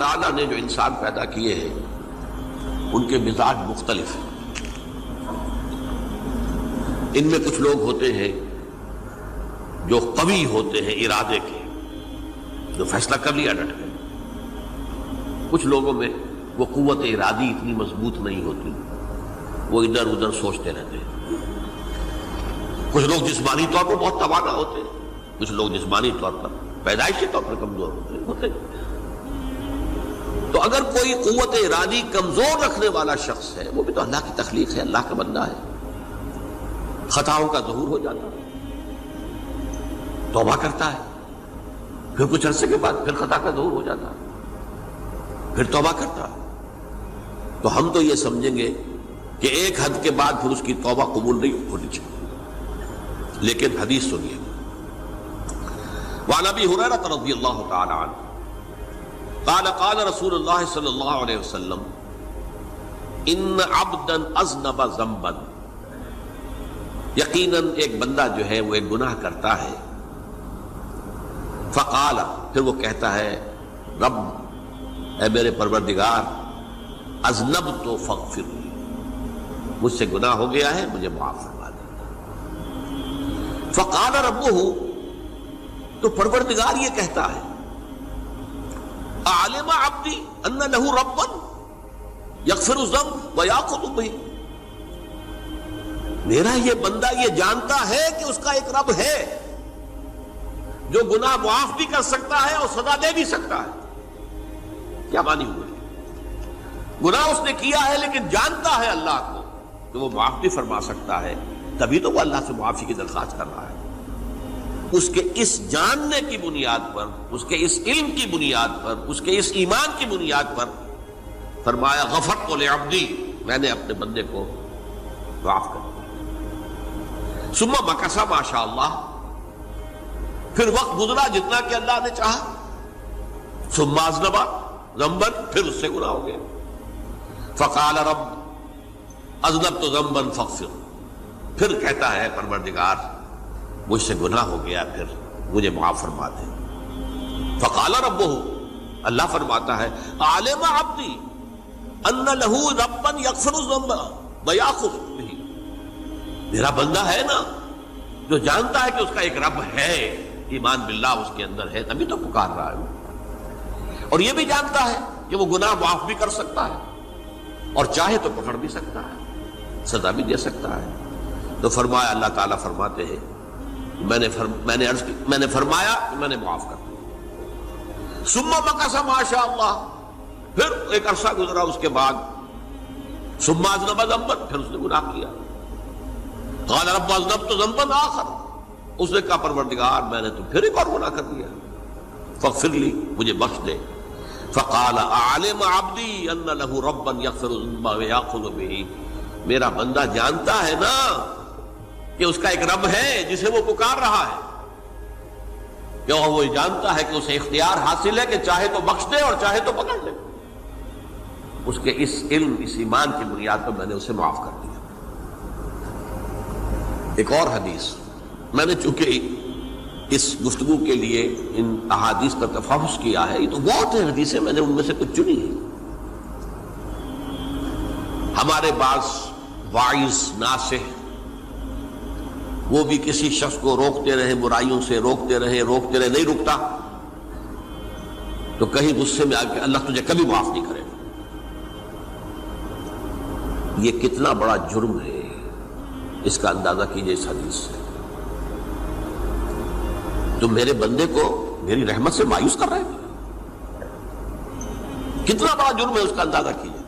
تعالیٰ نے جو انسان پیدا کیے ہیں ان کے مزاج مختلف ہیں. ان میں کچھ لوگ ہوتے ہیں جو قوی ہوتے ہیں ارادے کے، جو فیصلہ کر لیا ڈٹ گئے. کچھ لوگوں میں وہ قوت ارادی اتنی مضبوط نہیں ہوتی، وہ ادھر ادھر سوچتے رہتے ہیں. کچھ لوگ جسمانی طور پر بہت توانا ہوتے ہیں، کچھ لوگ جسمانی طور پر پیدائشی طور پر کمزور ہوتے ہیں. تو اگر کوئی قوت ارادی کمزور رکھنے والا شخص ہے، وہ بھی تو اللہ کی تخلیق ہے، اللہ کا بندہ ہے، خطاؤں کا ظہور ہو جاتا ہے، توبہ کرتا ہے، پھر کچھ عرصے کے بعد پھر خطا کا ظہور ہو جاتا ہے، پھر توبہ کرتا ہے. تو ہم تو یہ سمجھیں گے کہ ایک حد کے بعد پھر اس کی توبہ قبول نہیں ہونی چاہیے. لیکن حدیث سنیے. وعن ابی ہریرہ رضی اللہ تعالی عنہ قال قال رسول اللہ صلی اللہ علیہ وسلم ان عبدا اذنب ذنبا، یقیناً ایک بندہ جو ہے وہ ایک گناہ کرتا ہے. فقال، پھر وہ کہتا ہے رب، اے میرے پروردگار، اذنبت فاغفر لی، مجھ سے گناہ ہو گیا ہے، مجھے معاف فرما دے. فقال ربہ، تو پروردگار یہ کہتا ہے اعلم عبدی ان لہ ربا یغفر الذنب ویأخذ بہ، میرا یہ بندہ یہ جانتا ہے کہ اس کا ایک رب ہے جو گناہ معاف بھی کر سکتا ہے اور سزا دے بھی سکتا ہے. کیا معنی ہوئے؟ گناہ اس نے کیا ہے لیکن جانتا ہے اللہ کو کہ وہ معاف بھی فرما سکتا ہے، تبھی تو وہ اللہ سے معافی کی درخواست کر رہا ہے. اس کے اس جاننے کی بنیاد پر، اس کے اس علم کی بنیاد پر، اس کے اس ایمان کی بنیاد پر فرمایا غفرت لعبدی، میں نے اپنے بندے کو معاف کر دیا. ثم مکث ما شاء اللہ، پھر وقت گزرا جتنا کہ اللہ نے چاہا. ثم اذنب ذنبا، پھر اس سے گناہ ہو گیا. فقال رب اذنبت ذنبا فاغفر، پھر کہتا ہے پروردگار مجھ سے گناہ ہو گیا، پھر مجھے معاف فرما دے. فقال ربہ، اللہ فرماتا ہے عالم عبدی ان لہ ربا یغفر الذنب ویأخذ بہ، میرا بندہ ہے نا جو جانتا ہے کہ اس کا ایک رب ہے، ایمان باللہ اس کے اندر ہے، تبھی تو پکار رہا ہے. اور یہ بھی جانتا ہے کہ وہ گناہ معاف بھی کر سکتا ہے اور چاہے تو پکڑ بھی سکتا ہے، سزا بھی دے سکتا ہے. تو فرمایا، اللہ تعالیٰ فرماتے ہیں میں نے فرمایا کہ میں نے معاف کر دیا. ثم مکث ما شاء اللہ، پھر ایک عرصہ گزرا اس کے بعد. ثم اذنب ذنبا، پھر اس نے گناہ کیا. قال رب اذنبت ذنبا آخر، اس نے کہا پروردگار میں نے تو پھر ایک اور گناہ کر دیا، فاغفر لی، مجھے بخش دے. فقال اعلم عبدی ان لہ ربا یغفر الذنب ویأخذ بہ، میرا بندہ جانتا ہے نا کہ اس کا ایک رب ہے جسے وہ پکار رہا ہے، کیوں وہ جانتا ہے کہ اسے اختیار حاصل ہے کہ چاہے تو بخش دے اور چاہے تو پکڑ لے. اس کے اس علم، اس ایمان کی بنیاد پر میں نے اسے معاف کر دیا. ایک اور حدیث، میں نے چونکہ اس گفتگو کے لیے ان احادیث کا تفحص کیا ہے، یہ تو بہت ہیں حدیثیں، میں نے ان میں سے کچھ چنی ہیں. ہمارے بعض واعظ ناصح وہ بھی کسی شخص کو روکتے رہے، برائیوں سے روکتے رہے، نہیں رکتا، تو کہیں غصے میں آ کے اللہ تجھے کبھی معاف نہیں کرے گا. یہ کتنا بڑا جرم ہے، اس کا اندازہ کیجئے اس حدیث سے. تو میرے بندے کو میری رحمت سے مایوس کر رہے ہیں، کتنا بڑا جرم ہے، اس کا اندازہ کیجئے.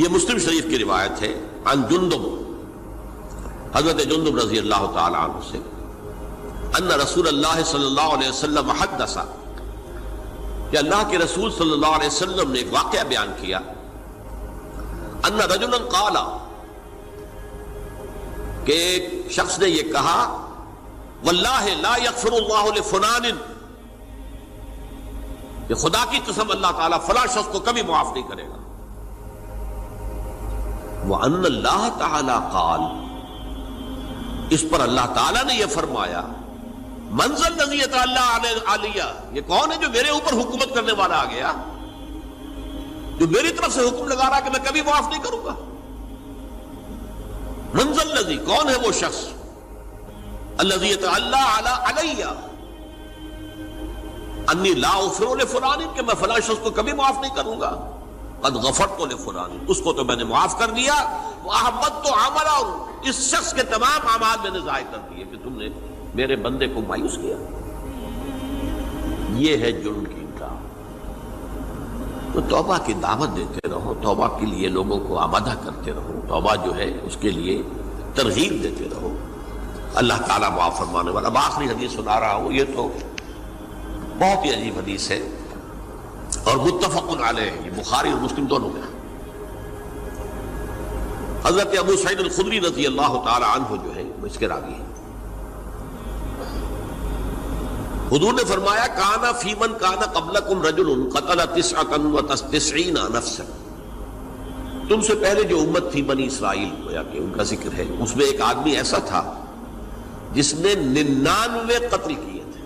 یہ مسلم شریف کی روایت ہے عن جندب، حضرت جندب رضی اللہ تعالی عنہ سے، ان رسول اللہ صلی اللہ علیہ وسلم حدث، کہ اللہ کے رسول صلی اللہ علیہ وسلم نے ایک واقعہ بیان کیا. ان رجلا قال، کہ ایک شخص نے یہ کہا واللہ لا یغفر اللہ لفلان، کہ خدا کی قسم اللہ تعالیٰ فلاں شخص کو کبھی معاف نہیں کرے گا. وَأَنَّ اللَّهَ تَعَالَى قال، اس پر اللہ تعالیٰ نے یہ فرمایا منزل الذی یتعلی علیہ، یہ کون ہے جو میرے اوپر حکومت کرنے والا آ گیا، جو میری طرف سے حکم لگا رہا کہ میں کبھی معاف نہیں کروں گا؟ منزل الذی، کون ہے وہ شخص، الذی یتعلی علیہ انی لا اغفر لفلان، کہ میں فلاں شخص کو کبھی معاف نہیں کروں گا، قد غفرت لفلان، اس کو تو میں نے معاف کر دیا، واحبطت عملہ، اس شخص کے تمام اعمال میں نے ضائع کر دیے کہ تم نے میرے بندے کو مایوس کیا۔ یہ ہے جرم کی انتہا۔ تو توبہ کی دعوت دیتے رہو، توبہ کے لیے لوگوں کو آمادہ کرتے رہو، توبہ جو ہے اس کے لیے ترغیب دیتے رہو، اللہ تعالیٰ معاف فرمانے والا۔ اب آخری حدیث سنا رہا ہوں، یہ تو بہت ہی عجیب حدیث ہے اور متفق علیہ، یہ بخاری اور مسلم دونوں میں۔ حضرت ابو سعید الخدری رضی اللہ تعالی عنہ جو ہے وہ اس کے راوی ہیں۔ حضور نے فرمایا کانا فی من کانا قبلکم رجل قتل 99 نفسا، تم سے پہلے جو امت تھی بنی اسرائیل، گویا کہ ان کا ذکر ہے، اس میں ایک آدمی ایسا تھا جس نے 99 قتل کیے تھے۔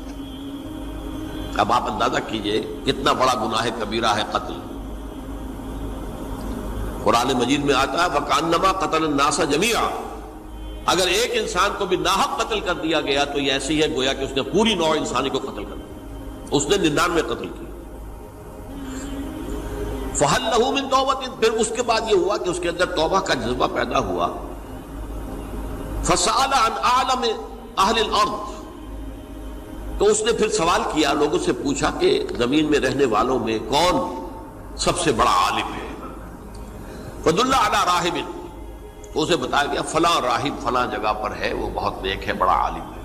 اب آپ اندازہ کیجئے کتنا بڑا گناہ کبیرہ ہے قتل۔ قرآن مجید میں آتا ہے وَكَأَنَّمَا قَتَلَ النَّاسَ جَمِيعًا، اگر ایک انسان کو بھی ناحق قتل کر دیا گیا تو یہ ایسی ہے گویا کہ اس نے پوری نوع انسانی کو قتل کر دیا، اس نے 99 قتل کی۔ فَهَلْ لَهُ مِن تَوْبَةٍ، پھر اس کے بعد یہ ہوا کہ اس کے اندر توبہ کا جذبہ پیدا ہوا۔ فَسَأَلَ عَنْ أَعْلَمِ أَهْلِ الْأَرْضِ، تو اس نے پھر سوال کیا، لوگوں سے پوچھا کہ زمین میں رہنے والوں میں کون سب سے بڑا عالم ہے؟ فَدُلَّ عَلَى رَاهِبٍ، تو اسے بتایا گیا فلاں راہب فلاں جگہ پر ہے، وہ بہت نیک ہے، بڑا عالم ہے۔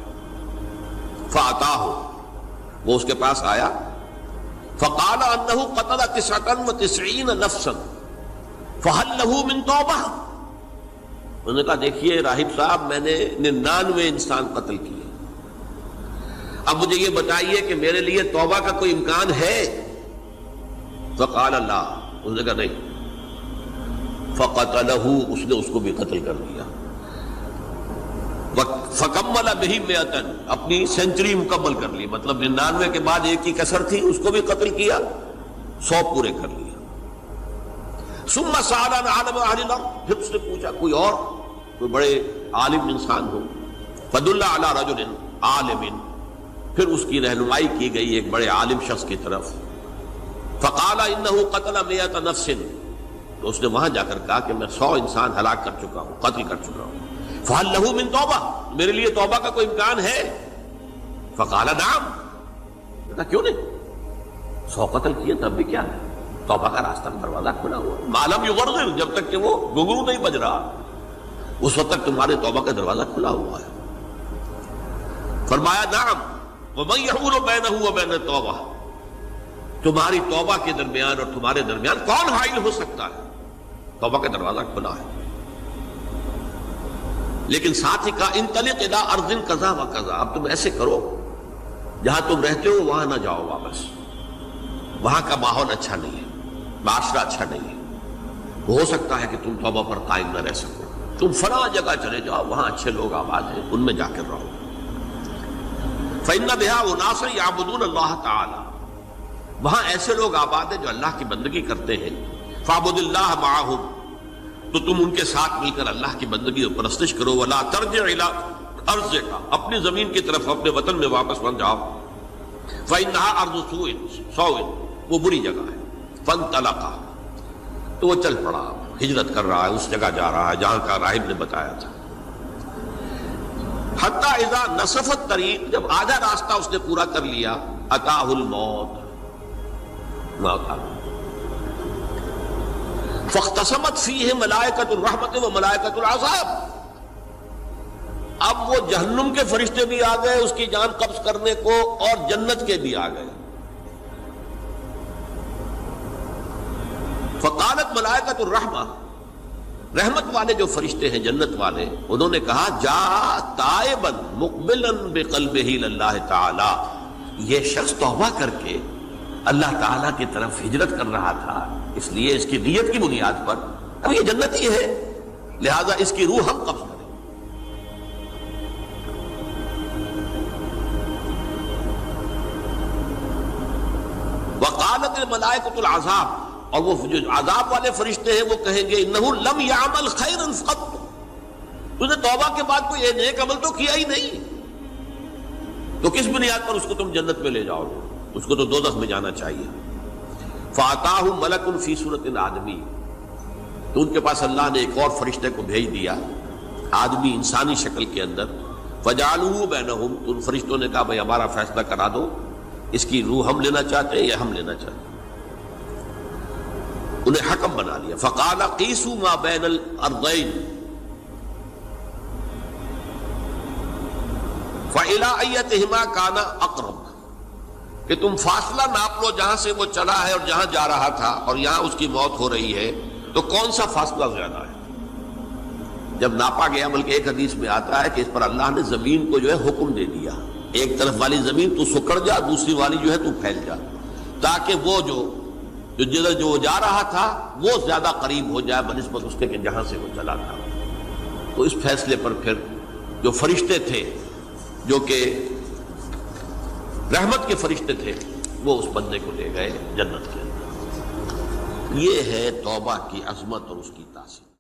فَأَتَاهُ، وہ اس کے پاس آیا، فَقَالَ أَنَّهُ قَتَلَ 99 نَفْسًا فَهَلْ لَهُ مِن تَوْبَةٍ، انہوں نے کہا دیکھیے راہب صاحب، میں نے 99 انسان قتل کیے، اب مجھے یہ بتائیے کہ میرے لیے توبہ کا کوئی امکان ہے؟ فَقَالَ لَا، انہوں نے کہا نہیں۔ فَقَتَلَهُ، اس نے اس کو بھی قتل کر دیا۔ فَكَمَّلَ بِهِ 100، اپنی سینچری مکمل کر لی، مطلب 99 کے بعد ایک کی کسر تھی، اس کو بھی قتل کیا، 100 پورے کر لیا۔ ثُمَّ سَأَلَ عَنْ عَالِمِ أَهْلِ الْأَرْضِ، پھر اس نے پوچھا کوئی اور کوئی بڑے عالم انسان ہو۔ فَدُلَّ عَلَى رَجُلٍ عَالِمٍ، پھر اس کی رہنمائی کی گئی ایک بڑے عالم شخص کی طرف۔ فَقَالَ إِنَّهُ قَتَلَ 100 نَفْسٍ، تو اس نے وہاں جا کر کہا کہ میں 100 انسان ہلاک کر چکا ہوں، قتل کر چکا ہوں۔ فَهَلْ لَهُ مِن تَوْبَةٍ، میرے لیے توبہ کا کوئی امکان ہے؟ فَقَالَ نَعَمْ، کہا کیوں نہیں، 100 قتل کیے تب بھی کیا ہے، توبہ کا راستہ دروازہ کھلا ہوا، مَا لَمْ يُغَرْغِرْ، جب تک کہ وہ گھنگرو نہیں بج رہا اس وقت تک تمہارے توبہ کا دروازہ کھلا ہوا ہے۔ فرمایا نعم، وَمَن يَحُولُ بَيْنَهُ وَبَيْنَ التَّوْبَةِ، تمہاری توبہ کے درمیان اور تمہارے درمیان کون حائل ہو سکتا ہے، توبہ کا دروازہ کھلا ہے۔ لیکن ساتھ ہی کہا انطلق الی ارض کذا و کذا، اب تم ایسے کرو جہاں تم رہتے ہو وہاں نہ جاؤ واپس، وہاں کا ماحول اچھا نہیں ہے، معاشرہ اچھا نہیں ہے، ہو سکتا ہے کہ تم توبہ پر قائم نہ رہ سکو، تم فلاں جگہ چلے جاؤ، وہاں اچھے لوگ آباد ہیں، ان میں جا کر رہو۔ فإن بها أناسا يعبدون الله تعالی، وہاں ایسے لوگ آباد ہیں جو اللہ کی بندگی کرتے ہیں۔ فاعبد اللہ معہم، تو تم ان کے ساتھ مل کر اللہ کی بندگی اور پرستش کرو۔ ولا ترجع الی ارضک، اپنی زمین کی طرف اپنے وطن میں واپس مت جاؤ۔ فإنها ارض سوء، وہ بری جگہ ہے۔ فانطلقا، تو وہ چل پڑا، ہجرت کر رہا ہے، اس جگہ جا رہا ہے جہاں کا راہب نے بتایا تھا۔ حتی اذا نصف الطریق، جب آدھا راستہ اس نے پورا کر لیا، اتاہ الموت، موت آ گئی۔ فاختصمت فیہ ملائکۃ الرحمت و ملائکۃ العذاب، اب وہ جہنم کے فرشتے بھی آ گئے اس کی جان قبض کرنے کو، اور جنت کے بھی آ گئے۔ فقالت ملائکۃ الرحمہ، رحمت والے جو فرشتے ہیں جنت والے، انہوں نے کہا جا تائبا مقبلا بقلبہ للہ تعالی، یہ شخص توبہ کر کے اللہ تعالیٰ کی طرف ہجرت کر رہا تھا، اس لیے اس کی نیت کی بنیاد پر اب یہ جنتی ہے، لہذا اس کی روح ہم قبض کریں۔ ملائکۃ العذاب، اور وہ جو عذاب والے فرشتے ہیں وہ کہیں گے انہ لم یعمل خیرا قط، تو نے توبہ کے بعد کوئی نیک عمل تو کیا ہی نہیں، تو کس بنیاد پر اس کو تم جنت میں لے جاؤ گے؟ اس کو تو دوزخ میں جانا چاہیے۔ فَأَتَاهُ مَلَكٌ فِي صُورَةٍ آدمی، تو ان کے پاس اللہ نے ایک اور فرشتے کو بھیج دیا آدمی انسانی شکل کے اندر، فَجَعَلُوهُ بَيْنَهُمْ، تو ان فرشتوں نے کہا بھائی ہمارا فیصلہ کرا دو، اس کی روح ہم لینا چاہتے ہیں یا ہم لینا چاہتے ہیں، انہیں حکم بنا لیا۔ فَقَالَ قِيسُوا مَا بَيْنَ الْأَرْضَيْنِ فَإِلَىٰ أَيَّتِهِمَا كَانَ أَقْرَبُ، کہ تم فاصلہ ناپ لو جہاں سے وہ چلا ہے اور جہاں جا رہا تھا اور یہاں اس کی موت ہو رہی ہے، تو کون سا فاصلہ زیادہ ہے؟ جب ناپا گیا، بلکہ ایک حدیث میں آتا ہے کہ اس پر اللہ نے زمین کو جو ہے حکم دے دیا، ایک طرف والی زمین تو سکڑ جا، دوسری والی جو ہے تو پھیل جا، تاکہ وہ جدھر جو وہ جا رہا تھا وہ زیادہ قریب ہو جائے بنسبت اس کے کہ جہاں سے وہ چلا تھا۔ تو اس فیصلے پر پھر جو فرشتے تھے، جو کہ رحمت کے فرشتے تھے، وہ اس بندے کو لے گئے جنت کے اندر۔ یہ ہے توبہ کی عظمت اور اس کی تاثیر۔